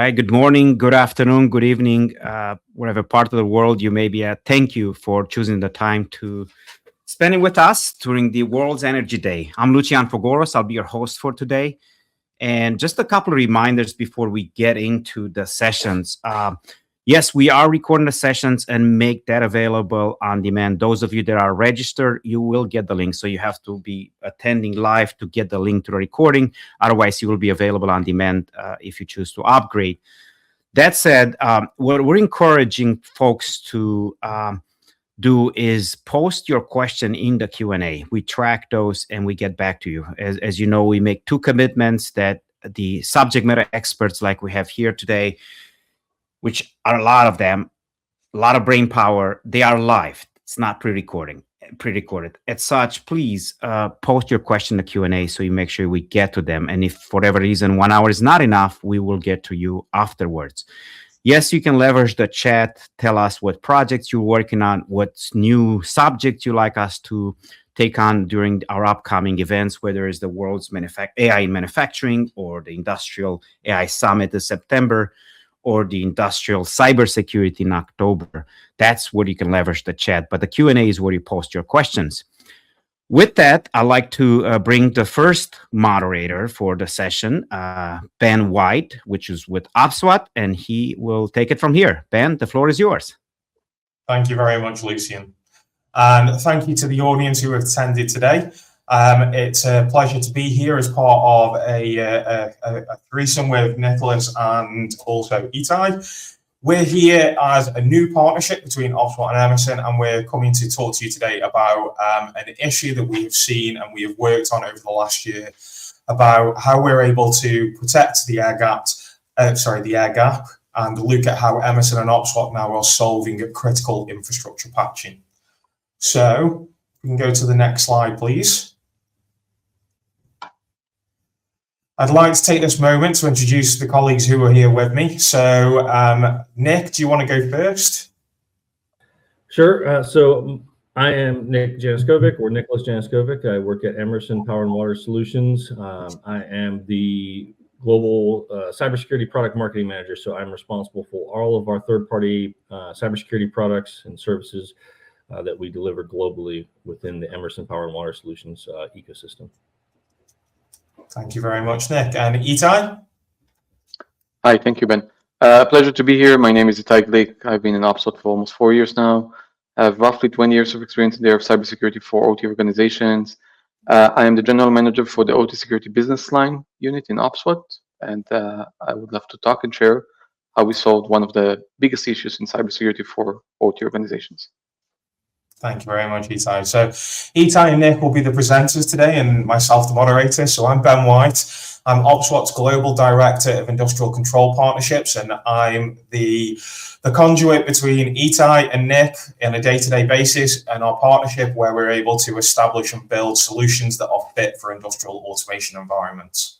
right. Good morning, good afternoon, good evening, whatever part of the world you may be at. Thank you for choosing the time to spend it with us during the World's Energy Day. I'm Lucian Fogoros. I'll be your host for today. And just a couple of reminders before we get into the sessions. Yes, we are recording the sessions and make that available on demand. Those of you that are registered, you will get the link. So you have to be attending live to get the link to the recording. Otherwise, you will be available on demand if you choose to upgrade. That said, what we're encouraging folks to do is post your question in the Q&A. We track those and we get back to you. As you know, we make two commitments that the subject matter experts like we have here today, which are a lot of them, a lot of brain power, they are live. It's not pre-recorded. As such, please post your question in the Q&A so you make sure we get to them. And if for whatever reason 1 hour is not enough, we will get to you afterwards. Yes, you can leverage the chat, tell us what projects you're working on, what new subjects you like us to take on during our upcoming events, whether it's the World's AI in Manufacturing or the Industrial AI Summit in September or the Industrial Cybersecurity in October. That's where you can leverage the chat. But the Q&A is where you post your questions. With that, I'd like to bring the first moderator for the session, Ben White, which is with OPSWAT, and he will take it from here. Ben, the floor is yours. Thank you very much, Lucian. And thank you to the audience who have attended today. It's a pleasure to be here as part of a threesome with Nicholas and also Itai. We're here as a new partnership between OPSWAT and Emerson, and we're coming to talk to you today about an issue that we have seen and we have worked on over the last year about how we're able to protect the air gap, and look at how Emerson and OPSWAT now are solving critical infrastructure patching. So we can go to the next slide, please. I'd like to take this moment to introduce the colleagues who are here with me. So, Nick, do you want to go first? Sure. So I am Nick Januskovic, or Nicholas Januskovic. I work at Emerson Power and Water Solutions. I am the global cybersecurity product marketing manager. So I'm responsible for all of our third-party cybersecurity products and services that we deliver globally within the Emerson Power and Water Solutions ecosystem. Thank you very much, Nick. And Itai? Hi, thank you, Ben. Pleasure to be here. My name is Itai Glick. I've been in OPSWAT for almost 4 years now. I have roughly 20 years of experience in the area of cybersecurity for OT organizations. I am the general manager for the OT security business line unit in OPSWAT, and I would love to talk and share how we solved one of the biggest issues in cybersecurity for OT organizations. Thank you very much, Itai. So Itai and Nick will be the presenters today and myself the moderator. So I'm Ben White. I'm OPSWAT's Global Director of Industrial Control Partnerships, and I'm the conduit between Itai and Nick on a day-to-day basis and our partnership where we're able to establish and build solutions that are fit for industrial automation environments.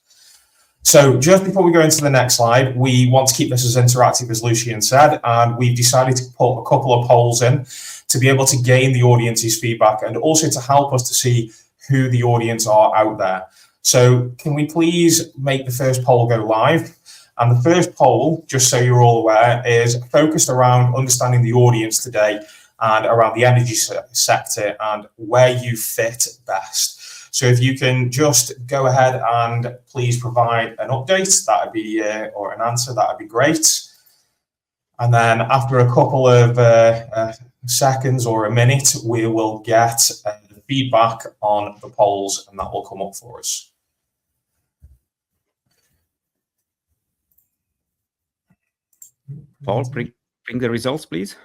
So just before we go into the next slide, we want to keep this as interactive as Lucian said, and we've decided to put a couple of polls in to be able to gain the audience's feedback and also to help us to see who the audience are out there. So can we please make the first poll go live? And the first poll, just so you're all aware, is focused around understanding the audience today and around the energy sector and where you fit best. So if you can just go ahead and please provide an update, that would be, or an answer, that would be great. And then after a couple of seconds or a minute, we will get the feedback on the polls and that will come up for us. Paul, bring the results, please.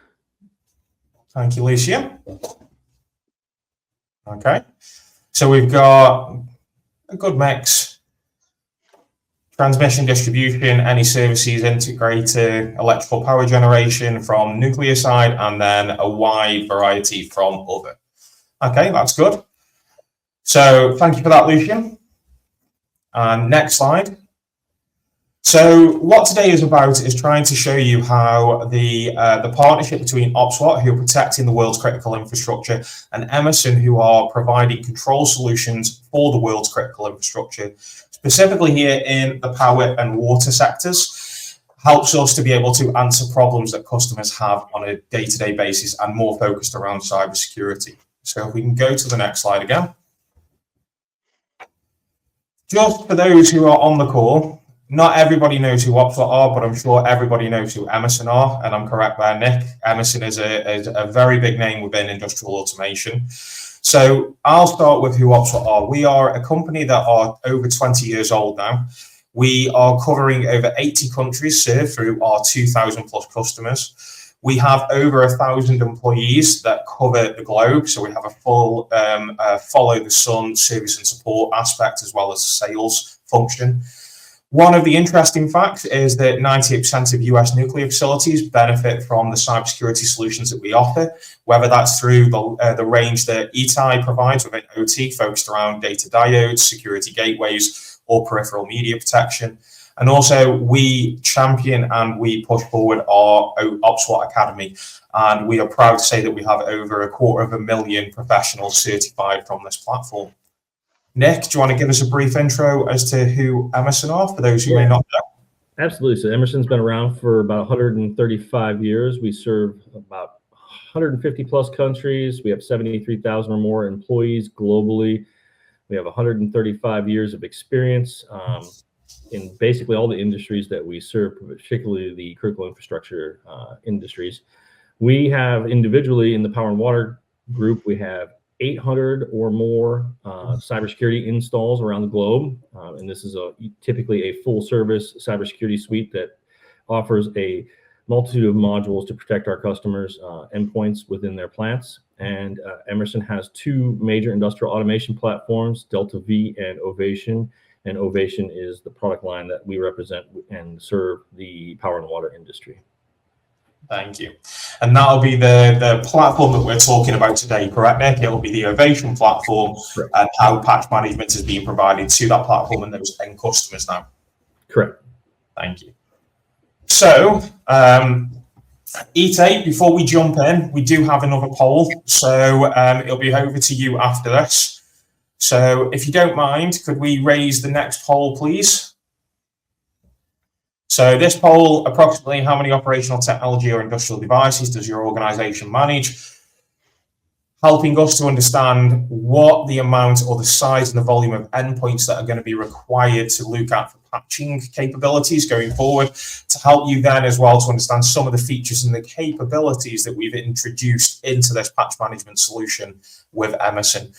Thank you, Lucia. Okay, so we've got a good mix. Transmission, distribution, any services integrated, electrical power generation from nuclear side, and then a wide variety from other. Okay, that's good. So thank you for that, Lucian. Next slide. So what today is about is trying to show you how the partnership between OPSWAT, who are protecting the world's critical infrastructure, and Emerson, who are providing control solutions for the world's critical infrastructure, specifically here in the power and water sectors, helps us to be able to answer problems that customers have on a day-to-day basis and more focused around cybersecurity. So if we can go to the next slide again. Just for those who are on the call, not everybody knows who OPSWAT are, but I'm sure everybody knows who Emerson are, and I'm correct there, Nick. Emerson is a very big name within industrial automation. So I'll start with who OPSWAT are. We are a company that are over 20 years old now. We are covering over 80 countries served through our 2,000 plus customers. We have over 1,000 employees that cover the globe. So we have a full follow the sun service and support aspect as well as sales function. One of the interesting facts is that 98% of US nuclear facilities benefit from the cybersecurity solutions that we offer, whether that's through the range that ETI provides within OT, focused around data diodes, security gateways, or peripheral media protection. And also we champion and we push forward our OPSWAT Academy. And we are proud to say that we have over 250,000 professionals certified from this platform. Nick, do you want to give us a brief intro as to who Emerson are for those who may not know? Absolutely. So Emerson's been around for about 135 years. We serve about 150 plus countries. We have 73,000 or more employees globally. We have 135 years of experience in basically all the industries that we serve, particularly the critical infrastructure industries. We have individually in the power and water group, we have 800 or more cybersecurity installs around the globe. And this is typically a full service cybersecurity suite that offers a multitude of modules to protect our customers' endpoints within their plants. And Emerson has two major industrial automation platforms, Delta V and Ovation. And Ovation is the product line that we represent and serve the power and water industry. Thank you. And that'll be the platform that we're talking about today, correct, Nick? It'll be the Ovation platform. Correct. And how patch management is being provided to that platform and those end customers now. Correct. Thank you. So, Ite, before we jump in, we do have another poll. So it'll be over to you after this. So if you don't mind, could we raise the next poll, please? So this poll, approximately how many operational technology or industrial devices does your organization manage? Helping us to understand what the amount or the size and the volume of endpoints that are going to be required to look at for patching capabilities going forward, to help you then as well to understand some of the features and the capabilities that we've introduced into this patch management solution with Emerson.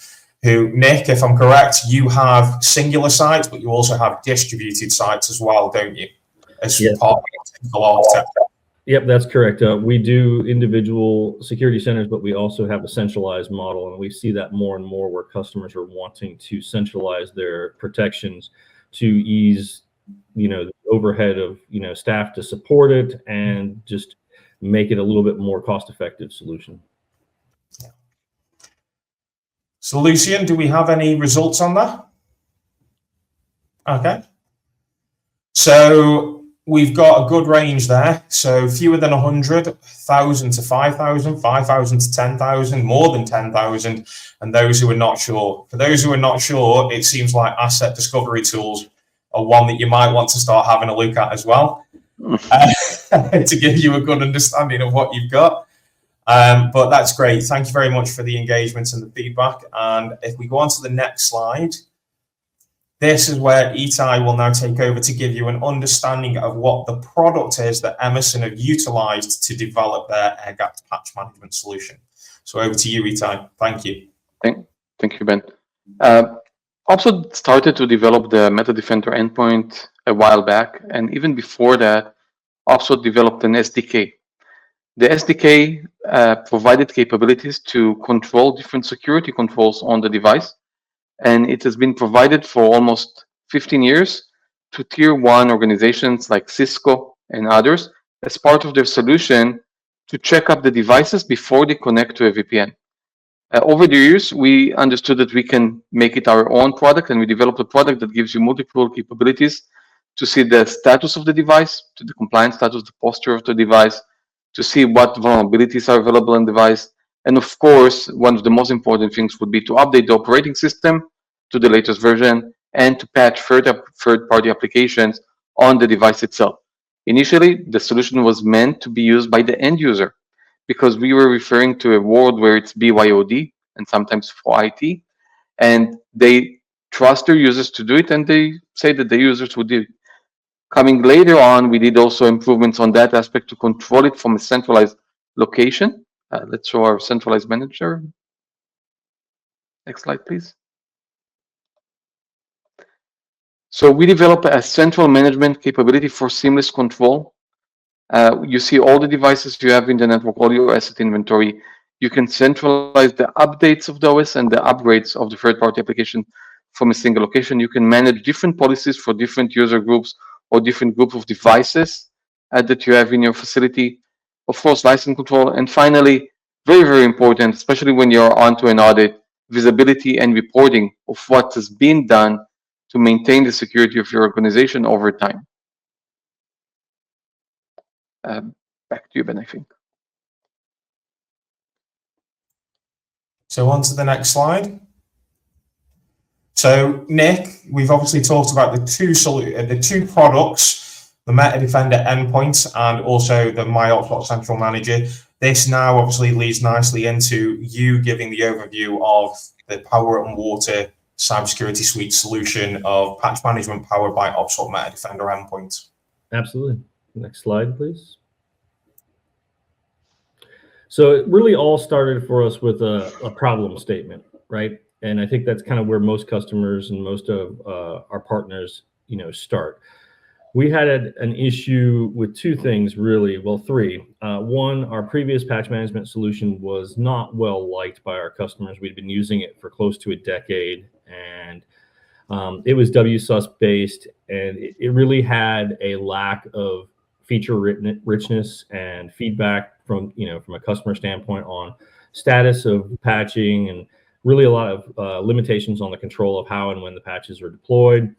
Who, Nick, if I'm correct, you have singular sites, but you also have distributed sites as well, don't you? As part of the technical architecture. Yep, that's correct. We do individual security centers, but we also have a centralized model, and we see that more and more where customers are wanting to centralize their protections to ease, the overhead of, staff to support it and just make it a little bit more cost-effective solution. Yeah. So, Lucian, do we have any results on that? Okay. So we've got a good range there. So fewer than 100, 1,000 to 5,000, 5,000 to 10,000, more than 10,000, and those who are not sure. For those who are not sure, it seems like asset discovery tools are one that you might want to start having a look at as well, to give you a good understanding of what you've got. But that's great. Thank you very much for the engagement and the feedback. And if we go on to the next slide, this is where Itai will now take over to give you an understanding of what the product is that Emerson have utilized to develop their air-gapped patch management solution. So over to you, Itai. Thank you. Thank you, Ben. OPSWAT started to develop the MetaDefender endpoint a while back, and even before that, OPSWAT developed an SDK. The SDK provided capabilities to control different security controls on the device, and it has been provided for almost 15 years to tier 1 organizations like Cisco and others as part of their solution to check up the devices before they connect to a VPN. Over the years, we understood that we can make it our own product, and we developed a product that gives you multiple capabilities to see the status of the device, to the compliance status, the posture of the device, to see what vulnerabilities are available in the device. And of course, one of the most important things would be to update the operating system to the latest version and to patch third-party applications on the device itself. Initially, the solution was meant to be used by the end user because we were referring to a world where it's BYOD and sometimes for IT, and they trust their users to do it, and they say that the users would do it. Coming later on, we did also improvements on that aspect to control it from a centralized location. Let's show our centralized manager. Next slide, please. So we develop a central management capability for seamless control. You see all the devices you have in the network, all your asset inventory. You can centralize the updates of the OS and the upgrades of the third-party application from a single location. You can manage different policies for different user groups or different group of devices that you have in your facility. Of course, license control. And finally, very, very important, especially when you're onto an audit, visibility and reporting of what has been done to maintain the security of your organization over time. Back to you, Ben, I think. So on to the next slide. So Nick, we've obviously talked about the two products, the MetaDefender Endpoint and also the OPSWAT Central Manager. This now obviously leads nicely into you giving the overview of the Power and Water Cybersecurity Suite solution of patch management powered by OPSWAT MetaDefender Endpoint. Absolutely. Next slide, please. So it really all started for us with a problem statement, right? And I think that's kind of where most customers and most of our partners, start. We had an issue with two things, really. Well, three. One, our previous patch management solution was not well liked by our customers. We'd been using it for close to a decade, and it was WSUS-based, and it really had a lack of feature richness and feedback from a customer standpoint on status of patching, and really a lot of limitations on the control of how and when the patches are deployed.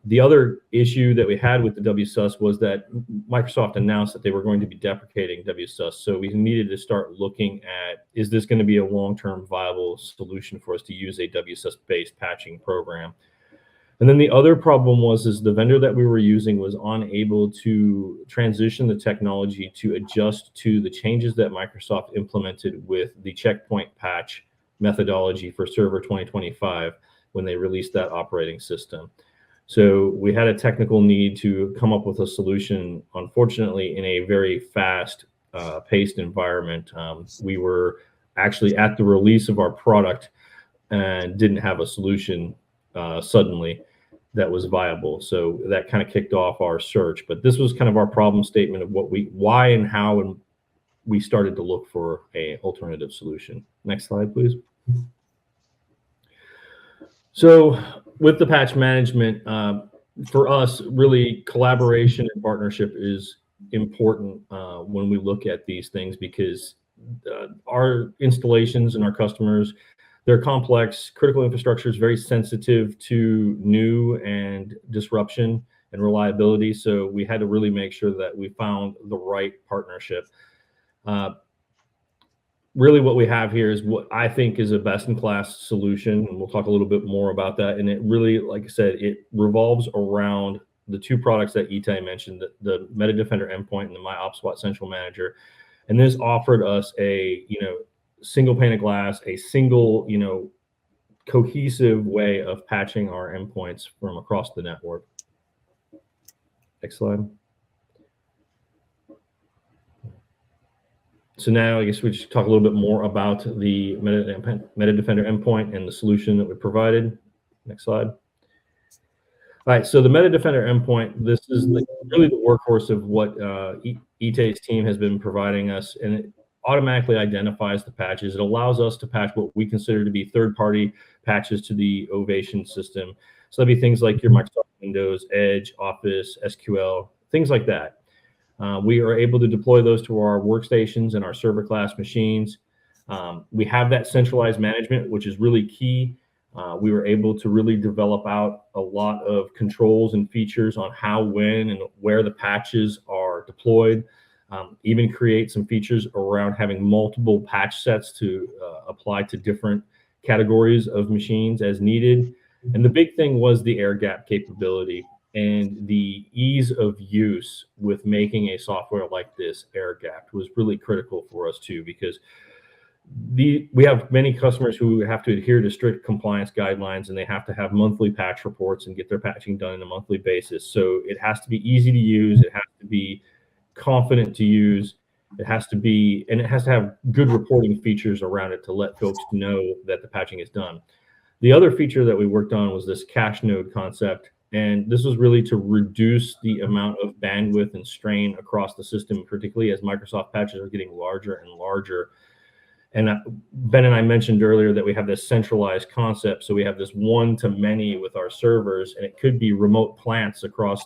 The other issue that we had with the WSUS was that Microsoft announced that they were going to be deprecating WSUS. So we needed to start looking at, is this going to be a long-term viable solution for us to use a WSUS-based patching program? And then the other problem is the vendor that we were using was unable to transition the technology to adjust to the changes that Microsoft implemented with the checkpoint patch methodology for Server 2025 when they released that operating system. So we had a technical need to come up with a solution, unfortunately, in a very fast paced environment. We were actually at the release of our product and didn't have a solution suddenly that was viable. So that kind of kicked off our search. But this was kind of our problem statement of why and how, and we started to look for an alternative solution. Next slide, please. So with the patch management, for us, really collaboration and partnership is important when we look at these things, because our installations and our customers, they're complex. Critical infrastructure is very sensitive to new and disruption and reliability. So we had to really make sure that we found the right partnership. Really what we have here is what I think is a best-in-class solution, and we'll talk a little bit more about that. And it really, like I said, it revolves around the two products that Itai mentioned, the MetaDefender Endpoint and the OPSWAT Central Manager. And this offered us a, single pane of glass, a single, cohesive way of patching our endpoints from across the network. Next slide. So now I guess we should talk a little bit more about the MetaDefender Endpoint and the solution that we provided. Next slide. All right, so the MetaDefender Endpoint, this is really the workhorse of what Itai's team has been providing us, and it automatically identifies the patches. It allows us to patch what we consider to be third-party patches to the Ovation system. So that'd be things like your Microsoft Windows, Edge, Office, SQL, things like that. We are able to deploy those to our workstations and our server class machines. We have that centralized management, which is really key. We were able to really develop out a lot of controls and features on how, when, and where the patches are deployed. Even create some features around having multiple patch sets to apply to different categories of machines as needed. And the big thing was the air gap capability. and the ease of use with making a software like this air-gapped was really critical for us too, because we have many customers who have to adhere to strict compliance guidelines, and they have to have monthly patch reports and get their patching done on a monthly basis. So it has to be easy to use. It has to be confident to use. It has to have good reporting features around it to let folks know that the patching is done. The other feature that we worked on was this cache node concept. And this was really to reduce the amount of bandwidth and strain across the system, particularly as Microsoft patches are getting larger and larger. And Ben and I mentioned earlier that we have this centralized concept. So we have this one-to-many with our servers, and it could be remote plants across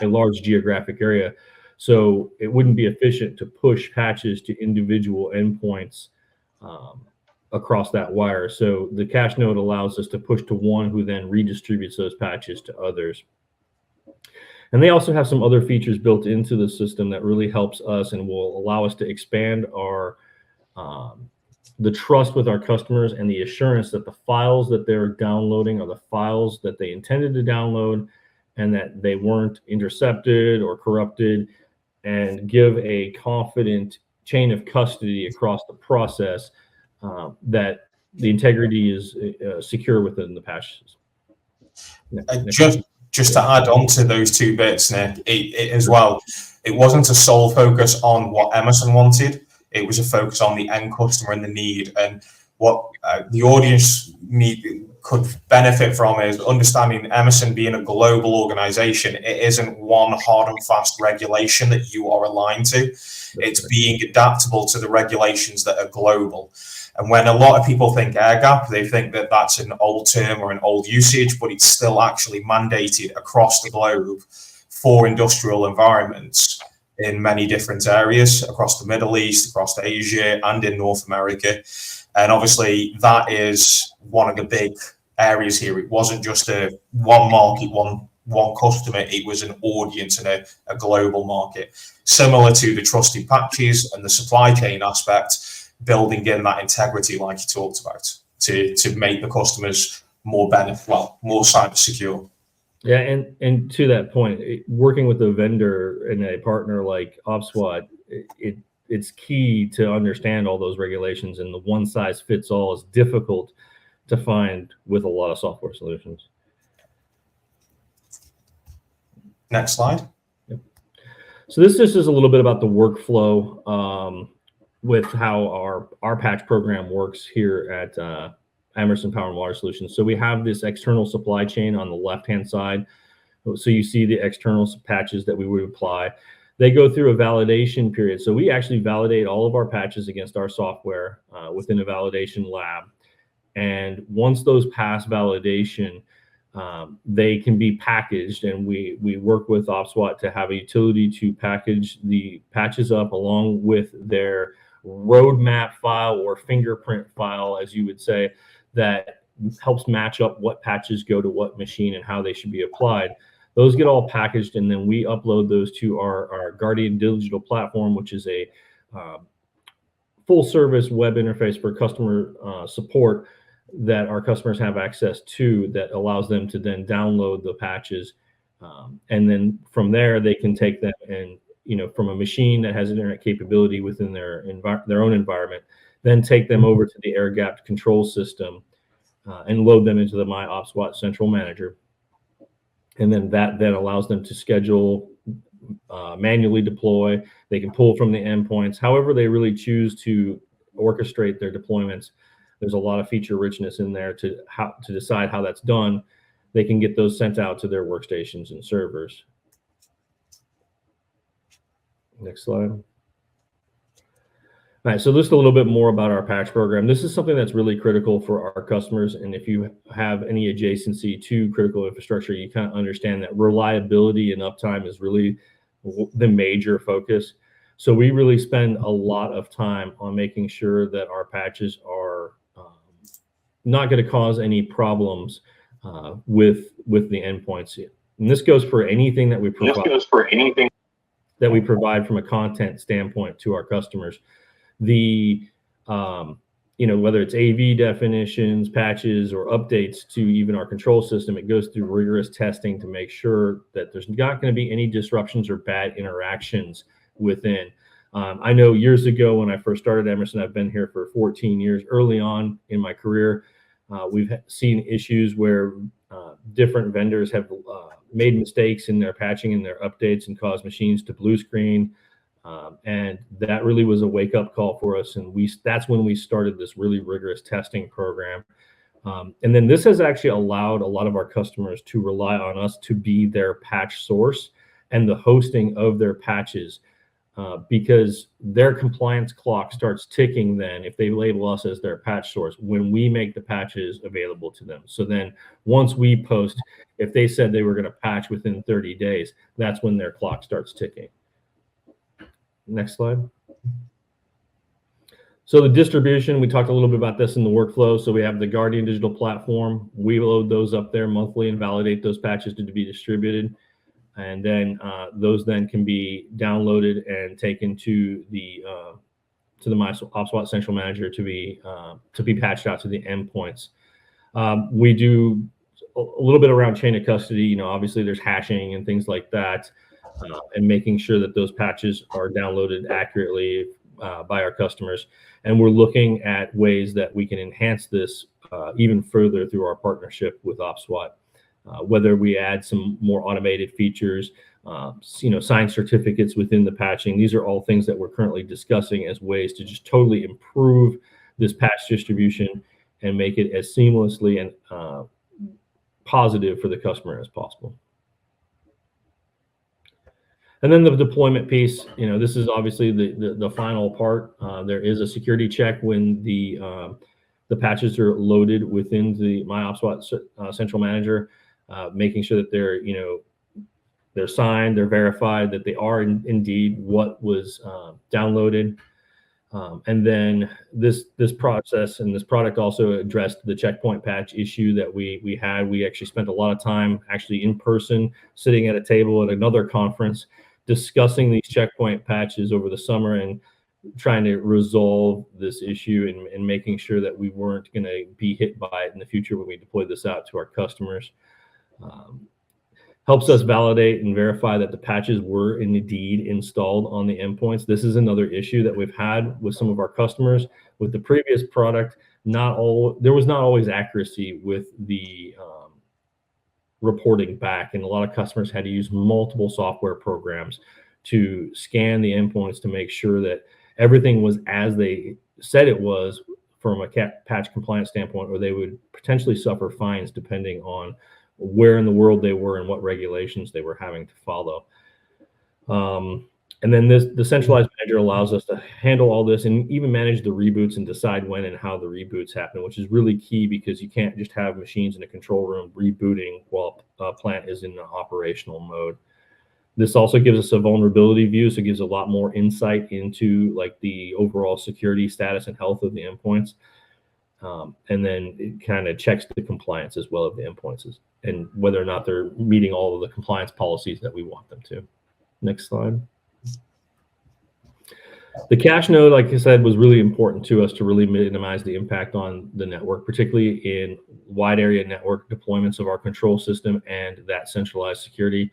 a large geographic area. So it wouldn't be efficient to push patches to individual endpoints across that wire. So the cache node allows us to push to one, who then redistributes those patches to others. And they also have some other features built into the system that really helps us and will allow us to expand our the trust with our customers and the assurance that the files that they're downloading are the files that they intended to download, and that they weren't intercepted or corrupted, and give a confident chain of custody across the process that the integrity is secure within the patches. Just to add on to those two bits, Nick, it as well, it wasn't a sole focus on what Emerson wanted. It was a focus on the end customer and the need, and what the audience could benefit from is understanding Emerson being a global organization. It isn't one hard and fast regulation that you are aligned to. It's being adaptable to the regulations that are global. And when a lot of people think air gap, they think that that's an old term or an old usage, but it's still actually mandated across the globe for industrial environments in many different areas across the Middle East, across Asia, and in North America. And obviously that is one of the big areas here. It wasn't just a one market, one customer, it was an audience and a global market. Similar to the trusted patches and the supply chain aspect, building in that integrity like you talked about to make the customers more cyber secure. Yeah, and to that point, working with a vendor and a partner like OPSWAT, it's key to understand all those regulations, and the one size fits all is difficult to find with a lot of software solutions. Next slide. Yep. So this just is a little bit about the workflow with how our patch program works here at Emerson Power and Water Solutions. So we have this external supply chain on the left-hand side. So you see the external patches that we would apply. They go through a validation period. So we actually validate all of our patches against our software within a validation lab. And once those pass validation, they can be packaged, and we work with OPSWAT to have a utility to package the patches up along with their roadmap file or fingerprint file, as you would say, that helps match up what patches go to what machine and how they should be applied. Those get all packaged, and then we upload those to our Guardian digital platform, which is a full service web interface for customer support that our customers have access to, that allows them to then download the patches. And then from there, they can take them and, from a machine that has internet capability within their own environment, then take them over to the air-gapped control system and load them into the My OPSWAT Central Manager. And then that then allows them to schedule, manually deploy. They can pull from the endpoints, however they really choose to orchestrate their deployments. There's a lot of feature richness in there to decide how that's done. They can get those sent out to their workstations and servers. Next slide. All right, so just a little bit more about our patch program. This is something that's really critical for our customers, and if you have any adjacency to critical infrastructure, you kind of understand that reliability and uptime is really the major focus. So we really spend a lot of time on making sure that our patches are not going to cause any problems with the endpoints. And this goes for anything that we provide from a content standpoint to our customers. The whether it's AV definitions, patches, or updates to even our control system, it goes through rigorous testing to make sure that there's not going to be any disruptions or bad interactions within. I know years ago when I first started Emerson, I've been here for 14 years. Early on in my career, we've seen issues where different vendors have made mistakes in their patching and their updates and caused machines to blue screen. And that really was a wake-up call for us. And that's when we started this really rigorous testing program. And then this has actually allowed a lot of our customers to rely on us to be their patch source and the hosting of their patches, because their compliance clock starts ticking then if they label us as their patch source when we make the patches available to them. So then once we post, if they said they were going to patch within 30 days, that's when their clock starts ticking. Next slide. So the distribution, we talked a little bit about this in the workflow. So we have the Guardian digital platform. We load those up there monthly and validate those patches to be distributed. And then those then can be downloaded and taken to the OPSWAT Central Manager to be patched out to the endpoints. We do a little bit around chain of custody. Obviously there's hashing and things like that, and making sure that those patches are downloaded accurately by our customers. And we're looking at ways that we can enhance this even further through our partnership with OPSWAT. Whether we add some more automated features, signed certificates within the patching. These are all things that we're currently discussing as ways to just totally improve this patch distribution and make it as seamlessly and positive for the customer as possible. And then the deployment piece, this is obviously the final part. There is a security check when the patches are loaded within the My OPSWAT Central Manager. Making sure that they're signed, they're verified, that they are indeed what was downloaded. And then this process and this product also addressed the checkpoint patch issue that we had. We actually spent a lot of time actually in person, sitting at a table at another conference, discussing these checkpoint patches over the summer and trying to resolve this issue and making sure that we weren't going to be hit by it in the future when we deploy this out to our customers. Helps us validate and verify that the patches were indeed installed on the endpoints. This is another issue that we've had with some of our customers. With the previous product, there was not always accuracy with the reporting back, and a lot of customers had to use multiple software programs to scan the endpoints to make sure that everything was as they said it was from a patch compliance standpoint, or they would potentially suffer fines depending on where in the world they were and what regulations they were having to follow. And then the centralized manager allows us to handle all this and even manage the reboots and decide when and how the reboots happen, which is really key because you can't just have machines in a control room rebooting while a plant is in an operational mode. This also gives us a vulnerability view, so it gives a lot more insight into like the overall security status and health of the endpoints. And then it kind of checks the compliance as well of the endpoints and whether or not they're meeting all of the compliance policies that we want them to. Next slide. The cache node, like I said, was really important to us to really minimize the impact on the network, particularly in wide area network deployments of our control system and that centralized security.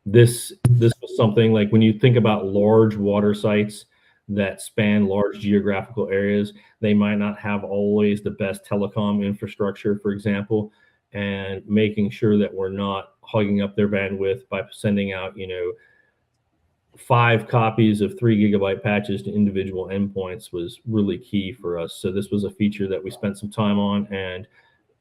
This was something like when you think about large water sites that span large geographical areas, they might not have always the best telecom infrastructure, for example, and making sure that we're not hogging up their bandwidth by sending out, 5 copies of 3 gigabyte patches to individual endpoints was really key for us. So this was a feature that we spent some time on and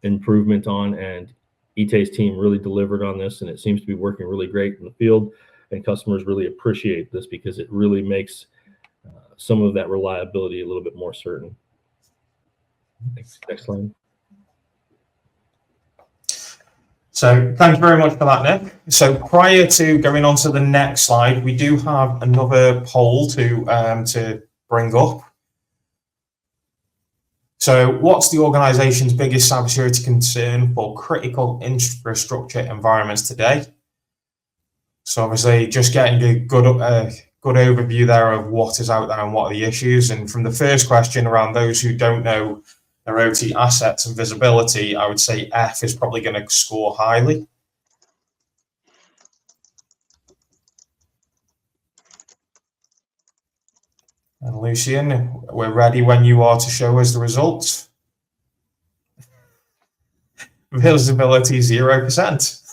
improvement on, and Itay's team really delivered on this, and it seems to be working really great in the field, and customers really appreciate this because it really makes some of that reliability a little bit more certain. Next slide. So thank you very much for that, Nick. So prior to going on to the next slide, we do have another poll to bring up. So what's the organization's biggest cybersecurity concern for critical infrastructure environments today? So obviously just getting a good good overview there of what is out there and what are the issues. And from the first question around those who don't know their OT assets and visibility, I would say F is probably going to score highly. And Lucian, we're ready when you are to show us the results. Visibility 0%.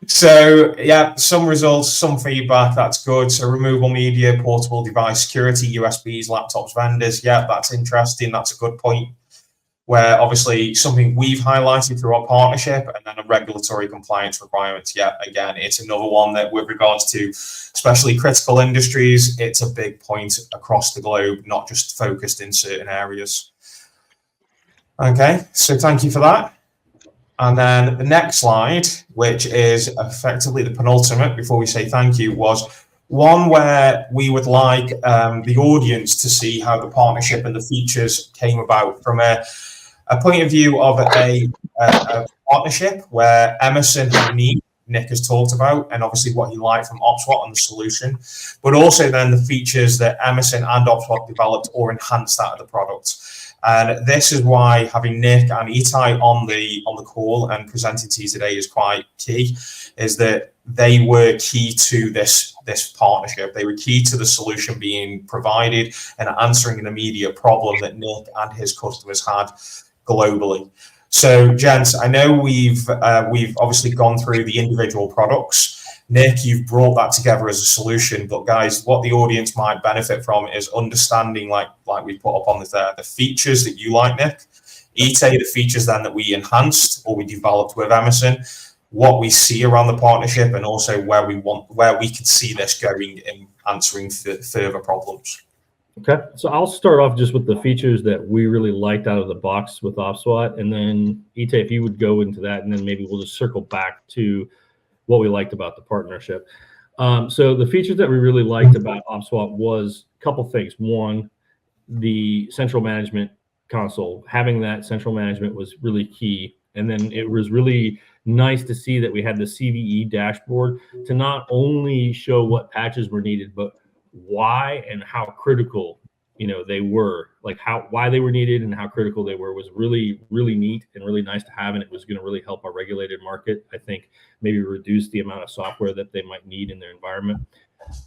So yeah, some results, some feedback, that's good. So removable media, portable device security, USBs, laptops, vendors. Yeah, that's interesting. That's a good point. Where obviously something we've highlighted through our partnership, and then a regulatory compliance requirements. Yeah, again, it's another one that with regards to especially critical industries, it's a big point across the globe, not just focused in certain areas. Okay, so thank you for that. And then the next slide, which is effectively the penultimate before we say thank you, was one where we would like the audience to see how the partnership and the features came about from a point of view of a partnership where Emerson had a need, Nick has talked about, and obviously what he liked from OPSWAT and the solution, but also then the features that Emerson and OPSWAT developed or enhanced out of the product. And this is why having Nick and Itai on the call and presenting to you today is quite key, is that they were key to this partnership. They were key to the solution being provided and answering an immediate problem that Nick and his customers had globally. So, gents, I know we've obviously gone through the individual products. Nick, you've brought that together as a solution, but guys, what the audience might benefit from is understanding, like we put up on this there, the features that you like, Nick. Itai, the features then that we enhanced or we developed with Emerson, what we see around the partnership, and also where we could see this going in answering further problems. Okay, so I'll start off just with the features that we really liked out of the box with OPSWAT, and then Itai, if you would go into that, and then maybe we'll just circle back to what we liked about the partnership. So the features that we really liked about OPSWAT was a couple things. One, the central management console. Having that central management was really key. And then it was really nice to see that we had the CVE dashboard to not only show what patches were needed, but why and how critical they were, like why they were needed and how critical they were was really, really neat and really nice to have. And it was going to really help our regulated market, I think, maybe reduce the amount of software that they might need in their environment.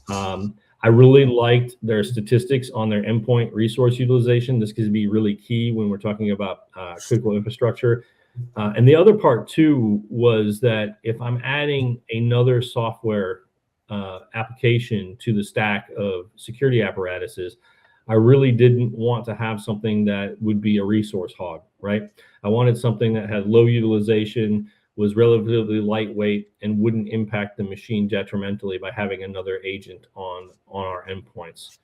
I really liked their statistics on their endpoint resource utilization. This could be really key when we're talking about critical infrastructure. And the other part too was that if I'm adding another software application to the stack of security apparatuses, I really didn't want to have something that would be a resource hog, right? I wanted something that had low utilization, was relatively lightweight, and wouldn't impact the machine detrimentally by having another agent on our endpoints.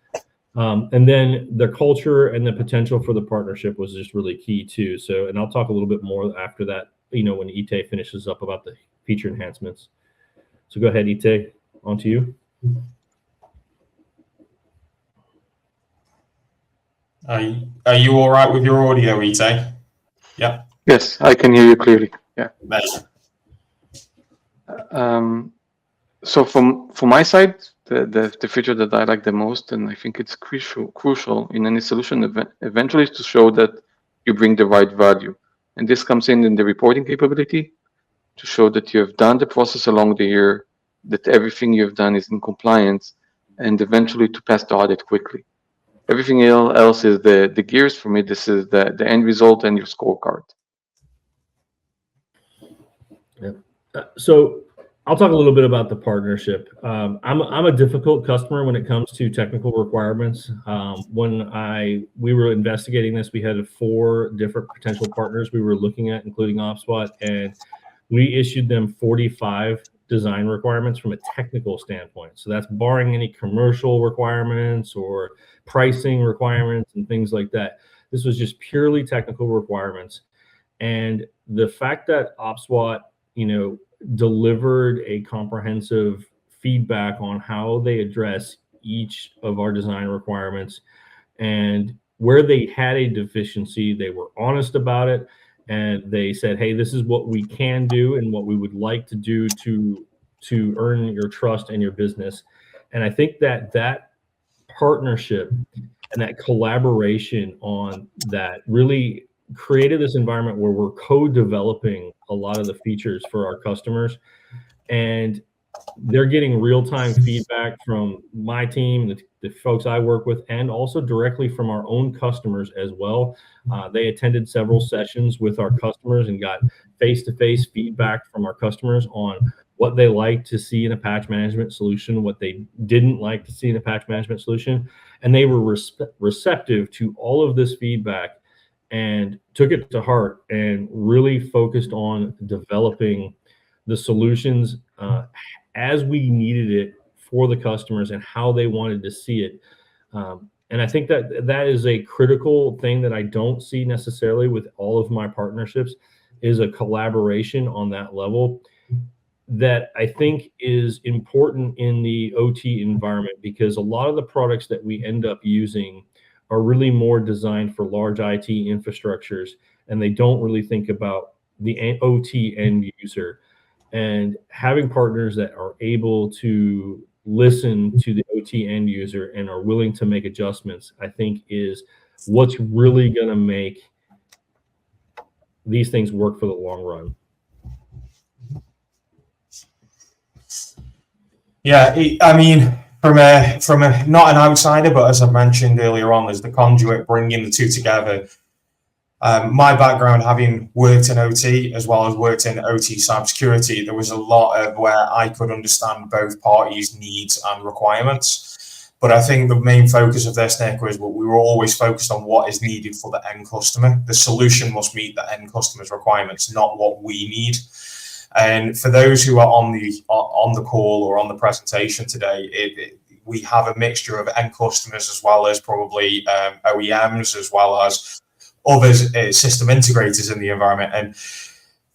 And then the culture and the potential for the partnership was just really key too. So, and I'll talk a little bit more after that, when Itai finishes up about the feature enhancements. So go ahead, Itai, on to you. Are you all right with your audio, Itai? Yeah. Yes, I can hear you clearly. Yeah. Nice. So from my side, the feature that I like the most, and I think it's crucial in any solution eventually, is to show that you bring the right value. And this comes in the reporting capability to show that you have done the process along the year, that everything you've done is in compliance, and eventually to pass the audit quickly. Everything else is the gears. For me, this is the end result and your scorecard. Yeah. So I'll talk a little bit about the partnership. I'm a difficult customer when it comes to technical requirements. When we were investigating this, we had 4 different potential partners we were looking at, including OPSWAT, and we issued them 45 design requirements from a technical standpoint. So that's barring any commercial requirements or pricing requirements and things like that. This was just purely technical requirements. And the fact that OPSWAT, delivered a comprehensive feedback on how they address each of our design requirements, and where they had a deficiency, they were honest about it. And they said, hey, this is what we can do and what we would like to do to earn your trust and your business. And I think that partnership and that collaboration on that really created this environment where we're co-developing a lot of the features for our customers, and they're getting real-time feedback from my team, the folks I work with, and also directly from our own customers as well. They attended several sessions with our customers and got face-to-face feedback from our customers on what they like to see in a patch management solution, what they didn't like to see in a patch management solution. And they were receptive to all of this feedback and took it to heart and really focused on developing the solutions as we needed it for the customers and how they wanted to see it. And I think that is a critical thing that I don't see necessarily with all of my partnerships, is a collaboration on that level that I think is important in the OT environment, because a lot of the products that we end up using are really more designed for large IT infrastructures, and they don't really think about the OT end user. And having partners that are able to listen to the OT end user and are willing to make adjustments, I think is what's really going to make these things work for the long run. Yeah, I mean, from a not an outsider, but as I mentioned earlier on, there's the conduit bringing the two together. My background, having worked in OT as well as worked in OT cybersecurity, there was a lot of where I could understand both parties' needs and requirements. But I think the main focus of this, Nick, was we were always focused on what is needed for the end customer. The solution must meet the end customer's requirements, not what we need. And for those who are on the call or on the presentation today, we have a mixture of end customers as well as probably OEMs, as well as others, system integrators in the environment. And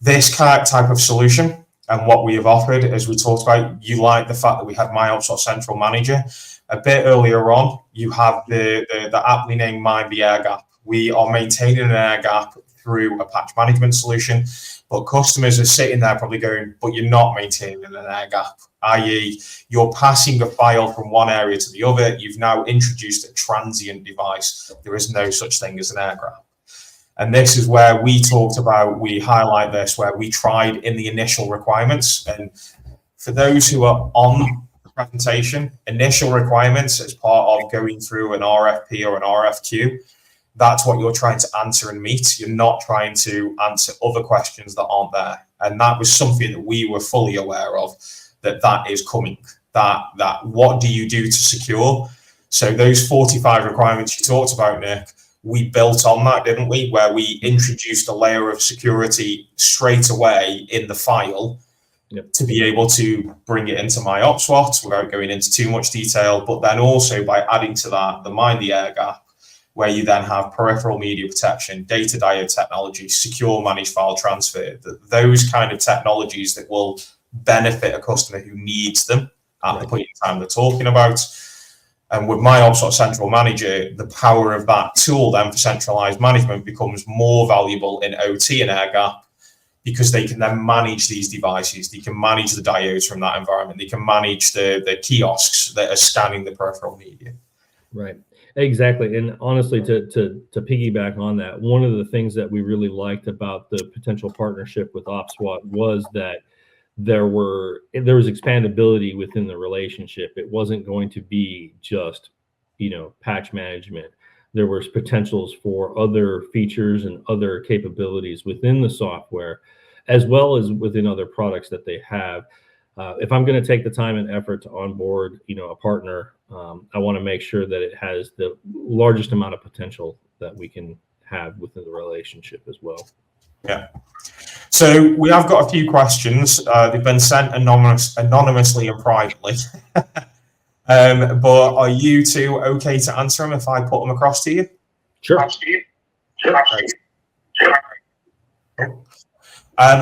this type of solution and what we have offered, as we talked about, you like the fact that we have My OPSWAT Central Manager. A bit earlier on, you have the aptly named Mind the Air Gap. We are maintaining an air gap through a patch management solution, but customers are sitting there probably going, but you're not maintaining an air gap, i.e. you're passing a file from one area to the other. You've now introduced a transient device. There is no such thing as an air gap. And this is where we talked about, we highlight this, where we tried in the initial requirements. And for those who are on the presentation, initial requirements as part of going through an RFP or an RFQ, that's what you're trying to answer and meet. You're not trying to answer other questions that aren't there. And that was something that we were fully aware of, that is coming, that what do you do to secure? So those 45 requirements you talked about, Nick, we built on that, didn't we? Where we introduced a layer of security straight away in the file. Yep. To be able to bring it into My OPSWAT without going into too much detail, but then also by adding to that the Mind the Air Gap, where you then have peripheral media protection, data diode technology, secure managed file transfer, those kind of technologies that will benefit a customer who needs them at the point in time they're talking about. And with My OPSWAT Central Manager, the power of that tool then for centralized management becomes more valuable in OT and air gap, because they can then manage these devices. They can manage the diodes from that environment. They can manage the kiosks that are scanning the peripheral media. Right. Exactly. And honestly, to piggyback on that, one of the things that we really liked about the potential partnership with OPSWAT was that there was expandability within the relationship. It wasn't going to be just, patch management. There was potentials for other features and other capabilities within the software, as well as within other products that they have. If I'm going to take the time and effort to onboard, a partner, I want to make sure that it has the largest amount of potential that we can have within the relationship as well. Yeah. So we have got a few questions. They've been sent anonymously and privately. But are you two okay to answer them if I put them across to you? Sure.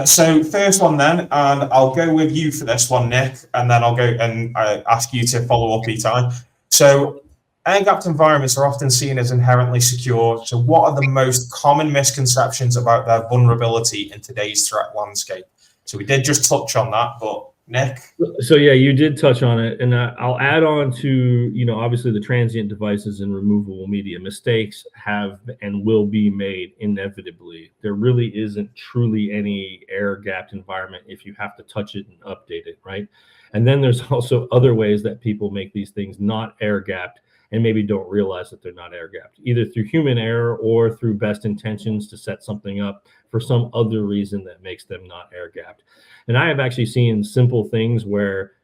So first one then, and I'll go with you for this one, Nick, and then I'll go and ask you to follow up each time. So air-gapped environments are often seen as inherently secure. So what are the most common misconceptions about their vulnerability in today's threat landscape? So we did just touch on that, but Nick? So yeah, you did touch on it, and I'll add on to, obviously the transient devices and removable media. Mistakes have and will be made inevitably. There really isn't truly any air-gapped environment if you have to touch it and update it, right? And then there's also other ways that people make these things not air-gapped and maybe don't realize that they're not air-gapped, either through human error or through best intentions to set something up for some other reason that makes them not air-gapped. And I have actually seen simple things where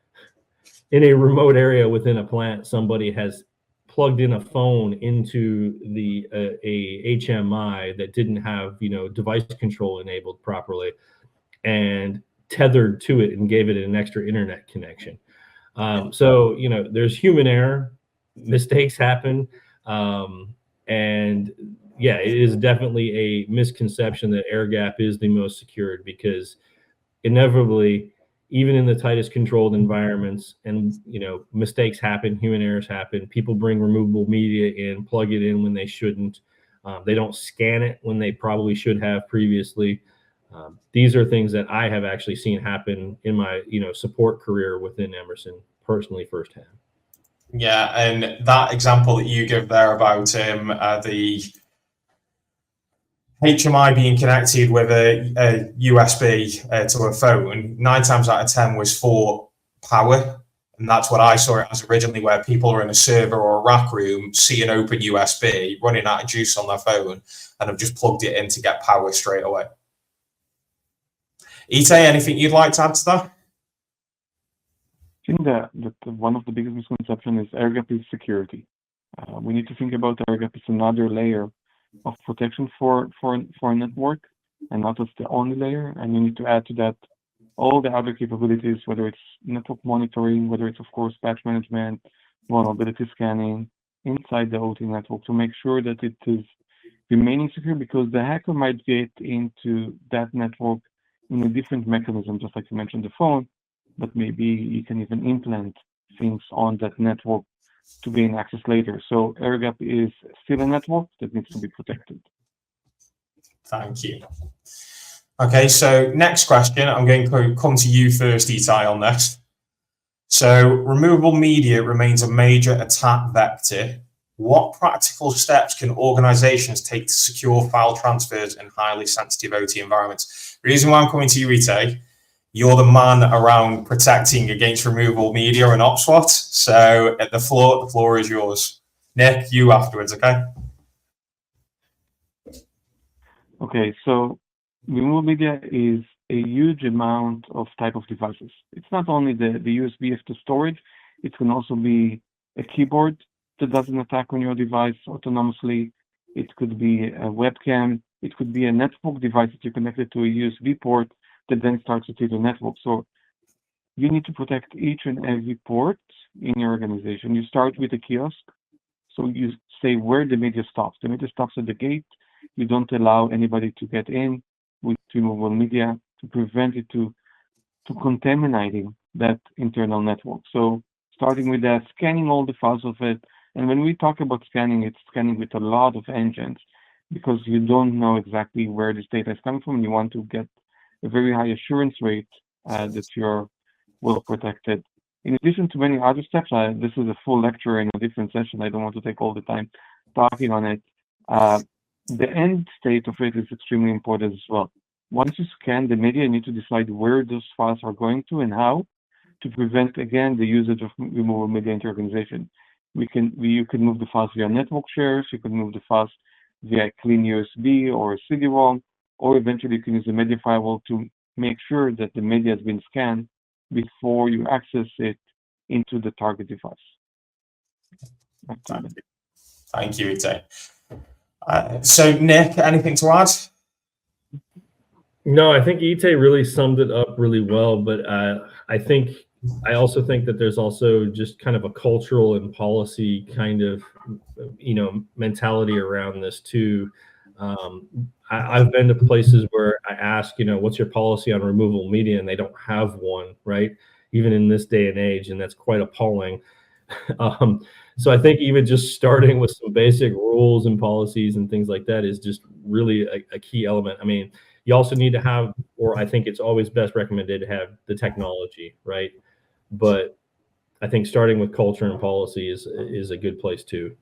in a remote area within a plant, somebody has plugged in a phone into the a HMI that didn't have, device control enabled properly, and tethered to it and gave it an extra internet connection. So, there's human error, mistakes happen. And yeah, it is definitely a misconception that air gap is the most secured, because inevitably, even in the tightest controlled environments, and mistakes happen, human errors happen. People bring removable media in, plug it in when they shouldn't. They don't scan it when they probably should have previously. These are things that I have actually seen happen in my support career within Emerson personally firsthand. Yeah, and that example that you give there about the HMI being connected with a USB to a phone, 9 times out of 10 was for power. And that's what I saw it as originally, where people are in a server or a rack room, see an open USB, running out of juice on their phone, and have just plugged it in to get power straight away. Ite, anything you'd like to add to that? I think that one of the biggest misconceptions is air gap is security. We need to think about air gap as another layer of protection for a network, and not as the only layer. And you need to add to that all the other capabilities, whether it's network monitoring, whether it's, of course, patch management, vulnerability scanning inside the OT network, to make sure that it is remaining secure, because the hacker might get into that network in a different mechanism, just like you mentioned the phone, but maybe you can even implant things on that network to gain access later. So air gap is still a network that needs to be protected. Thank you. Okay, so next question, I'm going to come to you first, Itai, on this. So removable media remains a major attack vector. What practical steps can organizations take to secure file transfers in highly sensitive OT environments? The reason why I'm coming to you, Itai, you're the man around protecting against removable media and OPSWAT. So the floor is yours. Nick, you afterwards, okay? Okay, so removable media is a huge amount of type of devices. It's not only the USB to storage, it can also be a keyboard that doesn't attack on your device autonomously. It could be a webcam. It could be a network device that you connected to a USB port that then starts to see the network. So you need to protect each and every port in your organization. You start with a kiosk. So you say where the media stops. The media stops at the gate. You don't allow anybody to get in with removable media to prevent it to contaminating that internal network. So starting with that, scanning all the files of it. And when we talk about scanning, it's scanning with a lot of engines, because you don't know exactly where this data is coming from, and you want to get a very high assurance rate that you're well protected. In addition to many other steps, this is a full lecture in a different session. I don't want to take all the time talking on it. The end state of it is extremely important as well. Once you scan the media, you need to decide where those files are going to and how to prevent, again, the usage of removable media into your organization. You can move the files via network shares, you can move the files via clean USB or a CD-ROM, or eventually you can use a media firewall to make sure that the media has been scanned before you access it into the target device. Thank you, Ite. So Nick, anything to add? No, I think Ite really summed it up really well, but I also think that there's also just kind of a cultural and policy kind of, mentality around this too. I've been to places where I ask, what's your policy on removable media? And they don't have one, right? Even in this day and age, and that's quite appalling. So I think even just starting with some basic rules and policies and things like that is just really a key element. I mean, You also need to have, or I think it's always best recommended to have the technology, right? But I think starting with culture and policy is a good place too.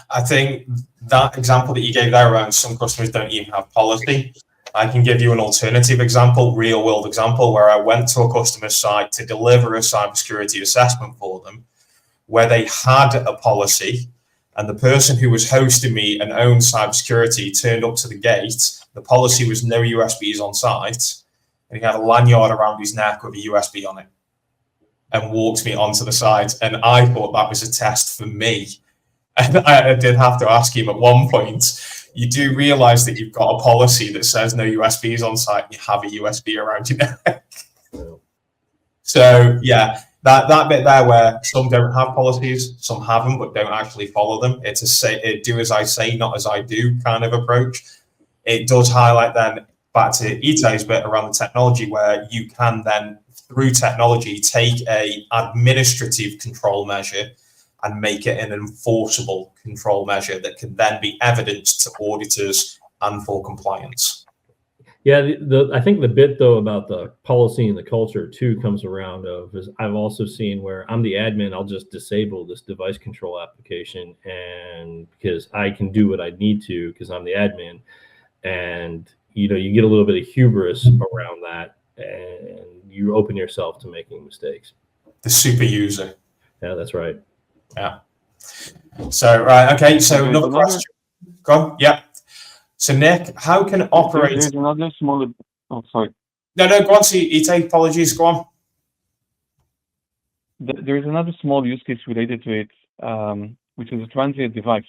I think that example that you gave there around some customers don't even have policy. I can give you an alternative example, real world example, where I went to a customer site to deliver a cybersecurity assessment for them, where they had a policy, and the person who was hosting me and owned cybersecurity turned up to the gate. The policy was no USBs on site, and he had a lanyard around his neck with a USB on it and walked me onto the site. And I thought that was a test for me. And I did have to ask him at one point, you do realize that you've got a policy that says no USBs on site, and you have a USB around your neck. So yeah, that bit there where some don't have policies, some haven't, but don't actually follow them. It's a do as I say, not as I do kind of approach. It does highlight then back to Itai's bit around the technology, where you can then through technology take a administrative control measure and make it an enforceable control measure that can then be evidenced to auditors and for compliance. Yeah, I think the bit though about the policy and the culture too comes around is I've also seen where I'm the admin, I'll just disable this device control application, and because I can do what I need to because I'm the admin, and you get a little bit of hubris around that, and you open yourself to making mistakes. The super user. Yeah, that's right. Yeah. So, right. Okay. So another question. Go on. Yeah. So Nick, how can operators... There's another small... Oh, sorry. No, go on. Itai, apologies. Go on. There is another small use case related to it, which is a transient device.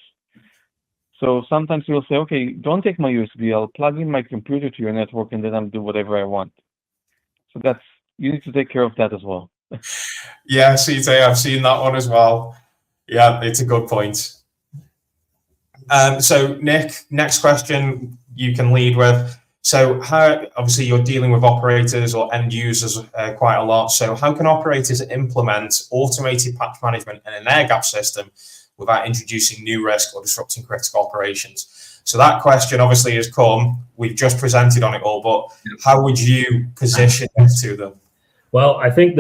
So sometimes you'll say, okay, don't take my USB. I'll plug in my computer to your network, and then I'll do whatever I want. So you need to take care of that as well. Yeah, Itai, I've seen that one as well. Yeah, it's a good point. So Nick, next question you can lead with. So how, obviously you're dealing with operators or end users quite a lot. So how can operators implement automated patch management and an air gap system without introducing new risk or disrupting critical operations? So that question obviously has come. We've just presented on it all, but how would you position it to them? Well, I think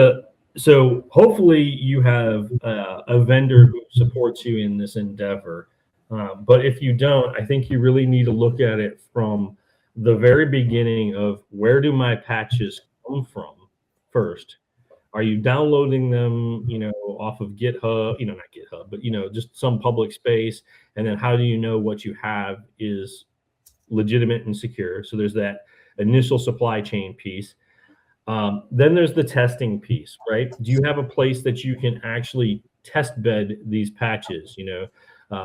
so hopefully you have a vendor who supports you in this endeavor. But if you don't, I think you really need to look at it from the very beginning of where do my patches come from first? Are you downloading them, off of GitHub, not GitHub, but, just some public space? And then how do you know what you have is legitimate and secure? So there's that initial supply chain piece. Then there's the testing piece, right? Do you have a place that you can actually test bed these patches?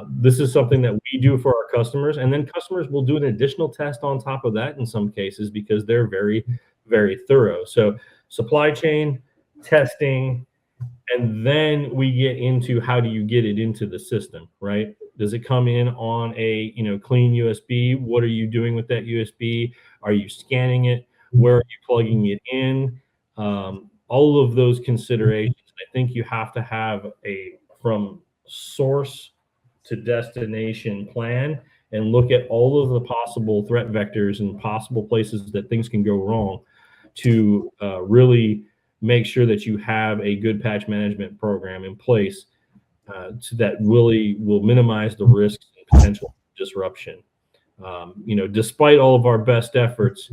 This is something that we do for our customers, and then customers will do an additional test on top of that in some cases because they're very, very thorough. So supply chain, testing, and then we get into how do you get it into the system, right? Does it come in on a clean USB? What are you doing with that USB? Are you scanning it? Where are you plugging it in? All of those considerations. I think you have to have a from source to destination plan and look at all of the possible threat vectors and possible places that things can go wrong to really make sure that you have a good patch management program in place so that really will minimize the risks and potential disruption. Despite all of our best efforts,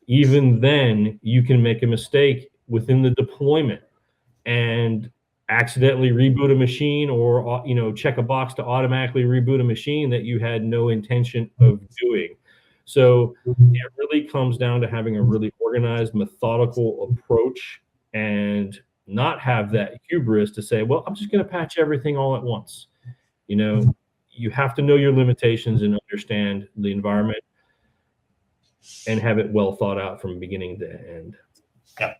even then you can make a mistake within the deployment and accidentally reboot a machine or check a box to automatically reboot a machine that you had no intention of doing. So it really comes down to having a really organized, methodical approach and not have that hubris to say, well, I'm just going to patch everything all at once. You have to know your limitations and understand the environment and have it well thought out from beginning to end. Yeah,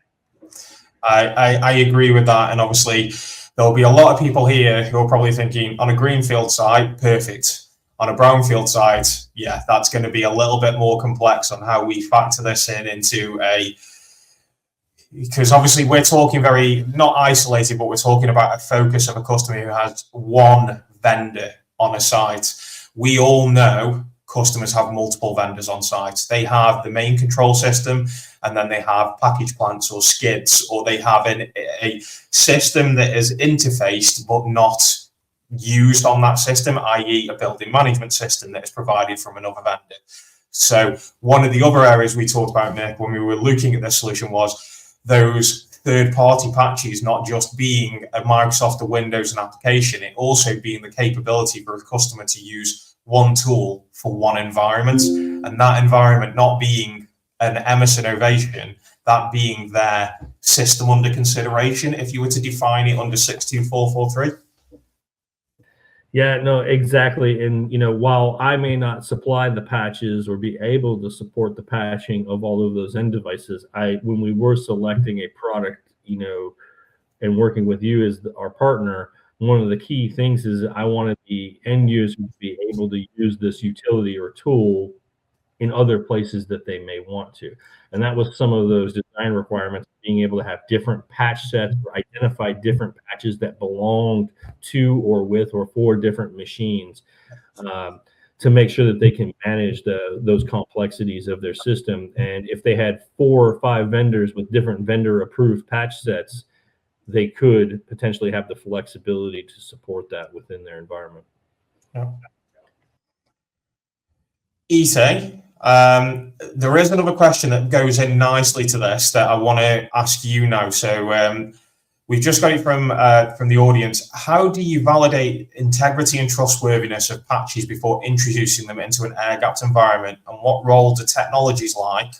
I agree with that. And obviously there'll be a lot of people here who are probably thinking on a greenfield site, perfect. On a brownfield site, yeah, that's going to be a little bit more complex on how we factor this into because obviously we're talking very, not isolated, but we're talking about a focus of a customer who has one vendor on a site. We all know customers have multiple vendors on site. They have the main control system, and then they have package plants or skids, or they have a system that is interfaced but not used on that system, i.e. a building management system that is provided from another vendor. So one of the other areas we talked about, Nick, when we were looking at this solution was those third-party patches not just being a Microsoft or Windows and application, it also being the capability for a customer to use one tool for one environment, and that environment not being an Emerson Ovation, that being their system under consideration, if you were to define it under 62443. Yeah, no, exactly. And, you know, while I may not supply the patches or be able to support the patching of all of those end devices, when we were selecting a product, you know, and working with you as our partner, one of the key things is I wanted the end user to be able to use this utility or tool in other places that they may want to. And that was some of those design requirements, being able to have different patch sets or identify different patches that belonged to or with or for different machines, to make sure that they can manage those complexities of their system. And if they had 4 or 5 vendors with different vendor approved patch sets, they could potentially have the flexibility to support that within their environment. Yeah. Ite, there is another question that goes in nicely to this that I want to ask you now. So we've just got it from the audience. How do you validate integrity and trustworthiness of patches before introducing them into an air-gapped environment? And what role do technologies like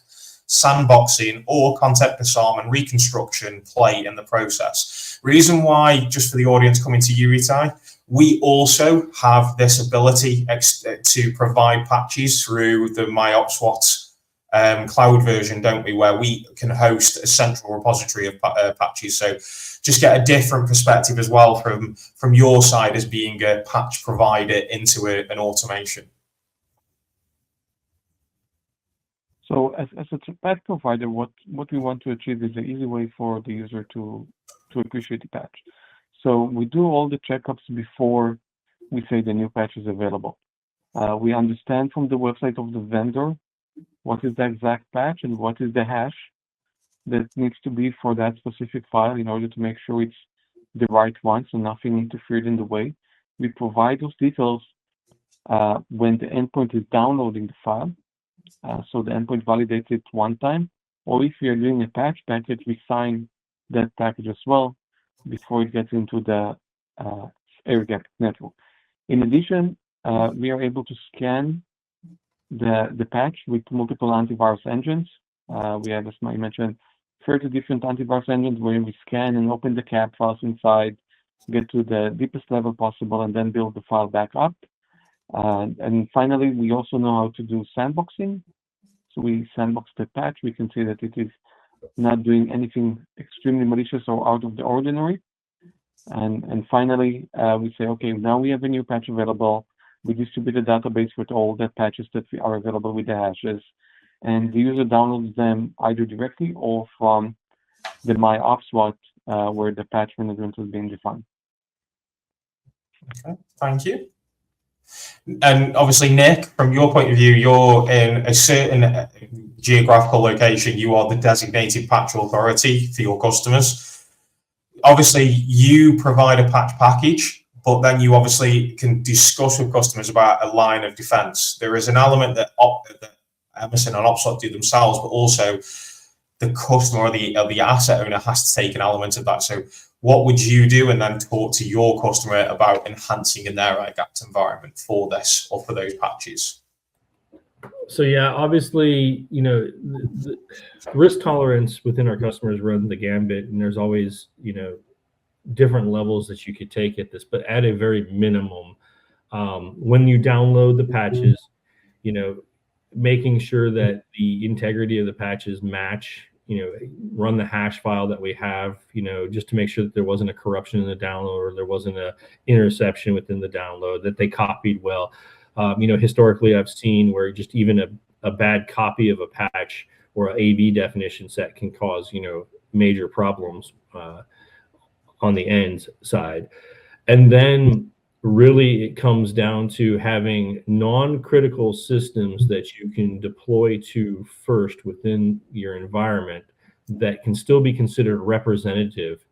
sandboxing or concept disarm and reconstruction play in the process? Reason why, just for the audience coming to you, Ite, we also have this ability to provide patches through the OPSWAT cloud version, don't we, where we can host a central repository of patches. So just get a different perspective as well from your side as being a patch provider into an automation. So as a patch provider, what we want to achieve is an easy way for the user to appreciate the patch. So we do all the checkups before we say the new patch is available. We understand from the website of the vendor what is the exact patch and what is the hash that needs to be for that specific file in order to make sure it's the right one, so nothing interfered in the way. We provide those details when the endpoint is downloading the file. So the endpoint validates it one time, or if we are doing a patch package, we sign that package as well before it gets into the air-gapped network. In addition, we are able to scan the patch with multiple antivirus engines. We have, as I mentioned, 30 different antivirus engines where we scan and open the cap files inside, get to the deepest level possible, and then build the file back up. And finally, we also know how to do sandboxing. So we sandbox the patch. We can say that it is not doing anything extremely malicious or out of the ordinary. And finally, we say, okay, now we have a new patch available. We distribute a database with all the patches that are available with the hashes. And the user downloads them either directly or from the OPSWAT, where the patch management has been defined. Okay, thank you. And obviously, Nick, from your point of view, you're in a certain geographical location. You are the designated patch authority for your customers. Obviously, you provide a patch package, but then you obviously can discuss with customers about a line of defense. There is an element that Emerson and OPSWAT do themselves, but also the customer or the asset owner has to take an element of that. So what would you do, and then talk to your customer about enhancing in their air-gapped environment for this or for those patches? So yeah, obviously, you know, the risk tolerance within our customers run the gambit, and there's always, you know, different levels that you could take at this, but at a very minimum, when you download the patches, you know, making sure that the integrity of the patches match, you know, run the hash file that we have, you know, just to make sure that there wasn't a corruption in the download or there wasn't a interception within the download, that they copied well. You know, historically, I've seen where just even a bad copy of a patch or an AV definition set can cause, you know, major problems on the ends side. And then really it comes down to having non-critical systems that you can deploy to first within your environment that can still be considered representative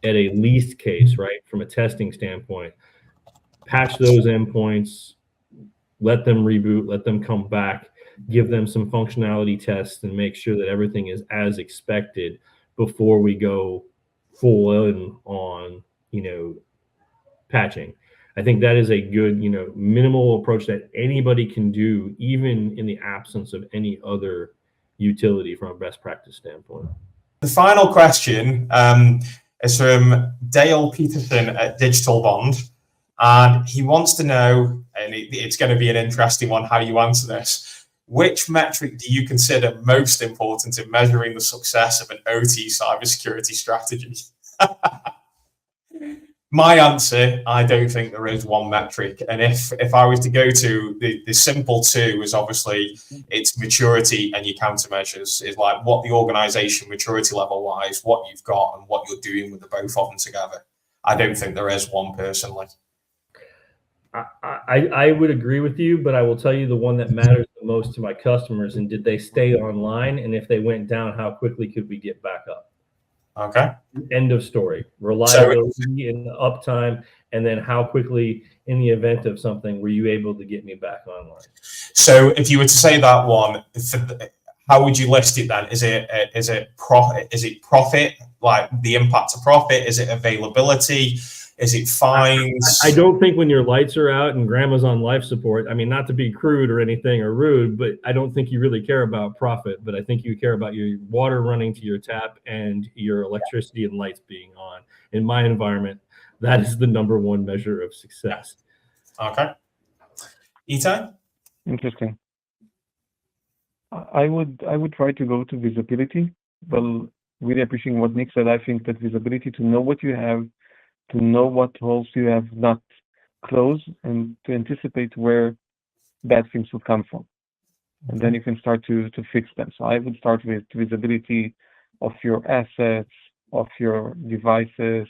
at a least case, right? From a testing standpoint, patch those endpoints, let them reboot, let them come back, give them some functionality tests, and make sure that everything is as expected before we go full in on, patching. I think that is a good, minimal approach that anybody can do, even in the absence of any other utility from a best practice standpoint. The final question is from Dale Peterson at Digital Bond. And he wants to know, and it's going to be an interesting one, how you answer this. Which metric do you consider most important in measuring the success of an OT cybersecurity strategy? My answer, I don't think there is one metric. And if I was to go to the simple two, is obviously it's maturity and your countermeasures, is like what the organization maturity level wise, what you've got and what you're doing with the both of them together. I don't think there is one personally. I would agree with you, but I will tell you the one that matters the most to my customers, and did they stay online? And if they went down, how quickly could we get back up? Okay. End of story. Reliability and uptime, and then how quickly, in the event of something, were you able to get me back online? So if you were to say that one, how would you list it then? Is it profit, like the impact to profit? Is it availability? Is it fines? I don't think when your lights are out and grandma's on life support, I mean, not to be crude or anything or rude, but I don't think you really care about profit, but I think you care about your water running to your tap and your electricity and lights being on. In my environment, that is the number one measure of success. Okay. Itai? Interesting. I would try to go to visibility. Well, really appreciating what Nick said. I think that visibility, to know what you have, to know what holes you have not closed, and to anticipate where bad things will come from. And then you can start to fix them. So I would start with visibility of your assets, of your devices,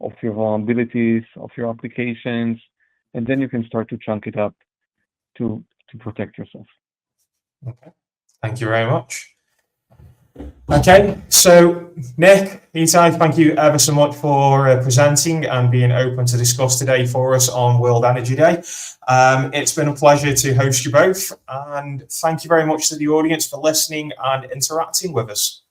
of your vulnerabilities, of your applications, and then you can start to chunk it up to protect yourself. Okay. Thank you very much. Okay, so Nick, Itai, thank you ever so much for presenting and being open to discuss today for us on World Energy Day. It's been a pleasure to host you both, and thank you very much to the audience for listening and interacting with us.